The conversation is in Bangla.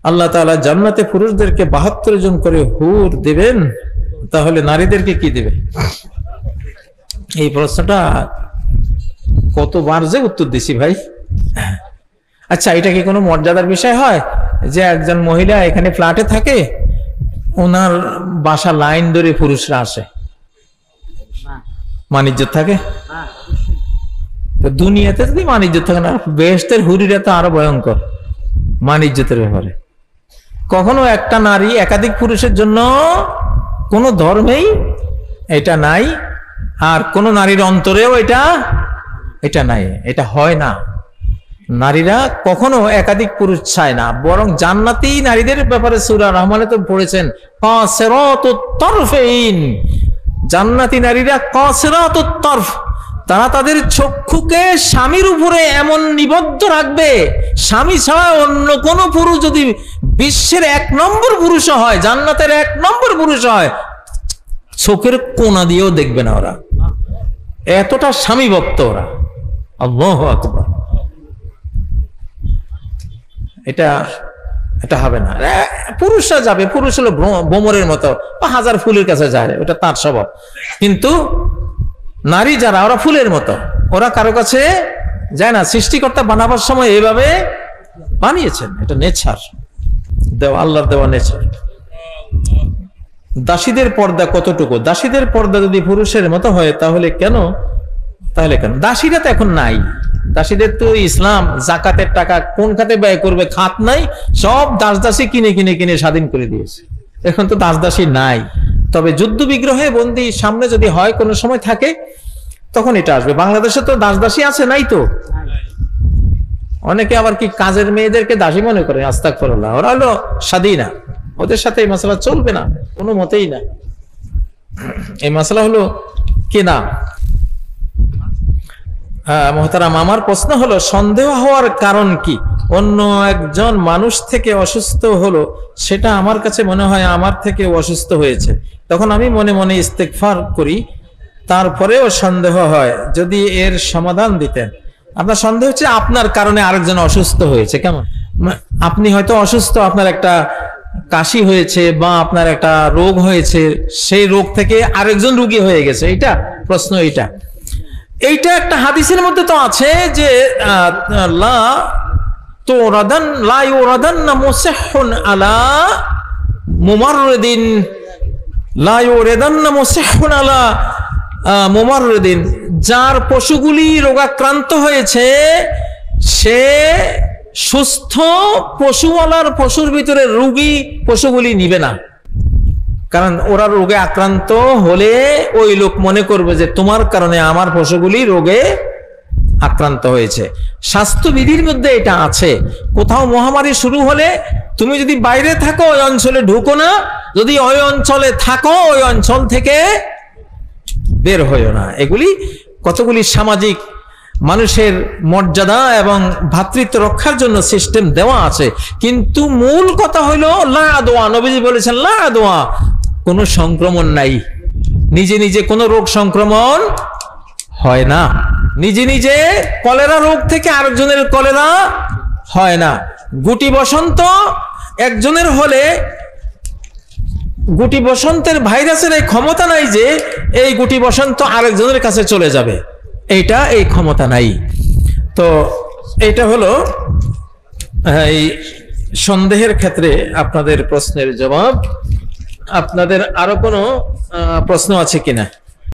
আল্লাহ তাআলা জান্নাতে পুরুষদেরকে 72 জন করে হুর দেবেন, তাহলে নারীদেরকে কি দেবে? এই প্রশ্নটা কতবার যে উত্তর দিছি ভাই। আচ্ছা, এটা কি কোনো মর্যাদার বিষয় হয় যে একজন মহিলা এখানে ফ্ল্যাটে থাকে, ওনার বাসা লাইন ধরে পুরুষরা আসে, মানিজ্জত থাকে? তো দুনিয়াতে যদি মানিজ্জত থাকে না, বেহেশতের হুরিরা তো আরো ভয়ঙ্কর মানিজ্জতের ব্যাপারে। কখনো একটা নারী একাধিক পুরুষের জন্য কোন ধর্মেই এটা নাই, আর কোন নারীর অন্তরেও এটা নাই, এটা হয় না। নারীরা কখনো একাধিক পুরুষ চায় না, বরং জান্নাতি নারীদের ব্যাপারে সূরা রহমানে তো পড়েছেন কাসিরাতুত তরফাইন, জান্নাতি নারীরা কাসিরাতুত তরফ, তারা তাদের চক্ষুকে স্বামীর উপরে এমন নিবদ্ধ রাখবে, স্বামী ছাড়া অন্য কোন পুরুষ যদি বিশ্বের 1 নম্বর পুরুষ হয়, জান্নাতের 1 নম্বর পুরুষ হয়, চোখের কোনা দিয়েও দেখবে না ওরা, এতটা স্বামী ভক্ত ওরা। আল্লাহু আকবার। এটা হবে না। পুরুষরা যাবে, পুরুষ হলো ভ্রমরের মতো, 1000 ফুলের কাছে যায়, ওটা তার স্বভাব। কিন্তু নারী যারা, ওরা ফুলের মতো, ওরা কারো কাছে যায় না। সৃষ্টিকর্তা বানাবার সময় এইভাবে বানিয়েছেন, এটা নেচার, দেওয়া, আল্লাহর দেওয়া নেচার। দাসীদের পর্দা কতটুকু? দাসীদের পর্দা যদি পুরুষের মতো হয় তাহলে কেন দাসীরা তো এখন নাই। দাসীদের তো ইসলাম জাকাতের টাকা কোন খাতে ব্যয় করবে, খাত নাই, সব দাসদাসী কিনে স্বাধীন করে দিয়েছে। এখন তো দাসদাসী নাই। তবে যুদ্ধ বিগ্রহে বন্দী সামনে যদি হয়, কোনো সময় থাকে, তখন এটা আসবে। বাংলাদেশে তো দাসদাসী আছে, নাই তো? অনেকে আবার কি কাজের মেয়েদেরকে দাসী মনে করে, আস্তাগফিরুল্লাহ। ওরা হলো স্বাধীনা, ওদের সাথে এই মাসলা চলবে না কোনো মতেই না। এই মাসলা হলো কেনা। মুহতারাম, আমার প্রশ্ন হলো, সন্দেহ হওয়ার কারণ কি? অন্য একজন মানুষ থেকে অসুস্থ হলো, সেটা আমার কাছে মনে হয় আমার থেকে অসুস্থ হয়েছে, তখন আমি মনে মনে ইস্তেগফার করি, তারপরেও সন্দেহ হয়, যদি এর সমাধান দিতেন। আপনার সন্দেহ হচ্ছে আপনার কারণে আরেকজন অসুস্থ হয়েছে। কেমন? আপনি হয়তো অসুস্থ, আপনার একটা কাশি হয়েছে বা আপনার একটা রোগ হয়েছে, সেই রোগ থেকে আরেকজন রোগী হয়ে গেছে, এটা প্রশ্ন। এইটা একটা হাদিসের মধ্যে তো আছে যে লা ইউরাদান্না মুসিহ্হুন আলা মুমাররিদিন, লা ইউরাদান্না মুসিহ্হুন আলা মুমাররিদিন, যার পশুগুলি রোগাক্রান্ত হয়েছে সে সুস্থ পশুওয়ালার পশুর ভিতরে রোগী পশুগুলি নিবে না। কারণ ওরা রোগে আক্রান্ত হলে ওই লোক মনে করবে যে তোমার কারণে আমার পশুগুলি রোগে আক্রান্ত হয়েছে। স্বাস্থ্যবিধির মধ্যে এটা আছে। কোথাও মহামারী শুরু হলে তুমি যদি বাইরে থাকো ওই অঞ্চলে ঢুকো না, যদি ওই অঞ্চলে থাকো ওই অঞ্চল থেকে বের হইও না। এগুলি কতগুলি সামাজিক মানুষের মর্যাদা এবং ভ্রাতৃত্ব রক্ষার জন্য সিস্টেম দেওয়া আছে। কিন্তু মূল কথা হইলো লা আদওয়া, নবীজি বলেছেন লা আদওয়া, কোনো সংক্রমণ নাই। নিজে নিজে কোনো রোগ সংক্রমণ হয় না। নিজে নিজে কলেরা রোগ থেকে আরেকজনের কলেরা হয় না। গুটি বসন্ত একজনের হলে গুটি বসন্তের ভাইরাসের এই ক্ষমতা নাই যে এই গুটি বসন্ত আরেকজনের কাছে চলে যাবে, এই ক্ষমতা নাই। তো এটা হলো এই সন্দেহের ক্ষেত্রে আপনাদের প্রশ্নের জবাব। আপনাদের আরো কোনো প্রশ্ন আছে কিনা?